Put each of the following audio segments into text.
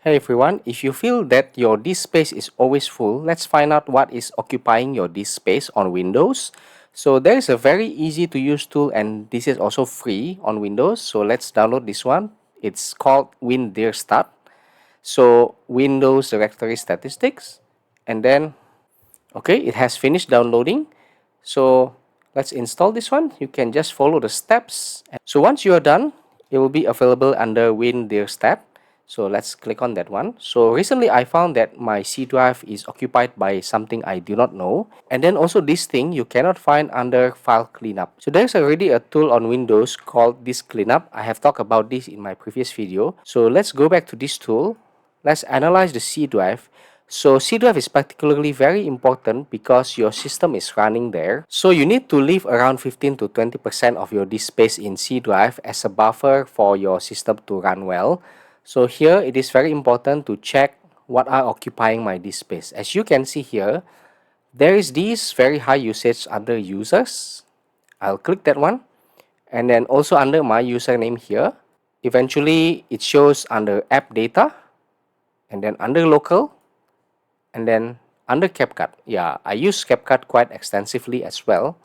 Hey everyone, if you feel that your disk space is always full, let's find out what is occupying your disk space on Windows. So there is a very easy to use tool, and this is also free on Windows. So let's download this one. It's called WinDirStat. So Windows Directory Statistics, and then okay, it has finished downloading. So let's install this one. You can just follow the steps. So once you are done, it will be available under WinDirStat. So let's click on that one. So recently I found that my C drive is occupied by something I do not know. And then also this thing you cannot find under file cleanup. So there's already a tool on Windows called disk cleanup. I have talked about this in my previous video. So let's go back to this tool. Let's analyze the C drive. So C drive is particularly very important because your system is running there. So you need to leave around 15 to 20% of your disk space in C drive as a buffer for your system to run well. So here it is very important to check what are occupying my disk space. As you can see here, there is this very high usage under users. I'll click that one. And then also under my username here, eventually it shows under app data, and then under local, and then under CapCut. Yeah, I use CapCut quite extensively as well.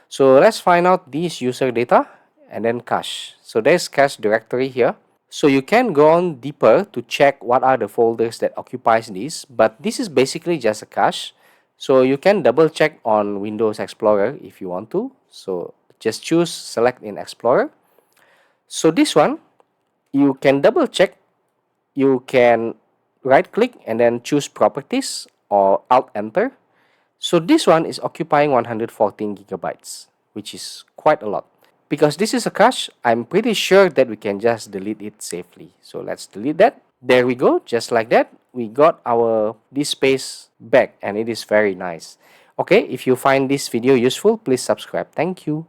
So let's find out this user data and then cache. So there's cache directory here. So you can go on deeper to check what are the folders that occupies this, but this is basically just a cache. So you can double check on Windows Explorer if you want to. So just choose select in Explorer. So this one, you can double check. You can right click and then choose properties or alt enter. So this one is occupying 114 gigabytes, which is quite a lot. Because this is a cache, I'm pretty sure that we can just delete it safely. So let's delete that. There we go, just like that. We got our disk space back, and it is very nice. Okay, if you find this video useful, please subscribe. Thank you.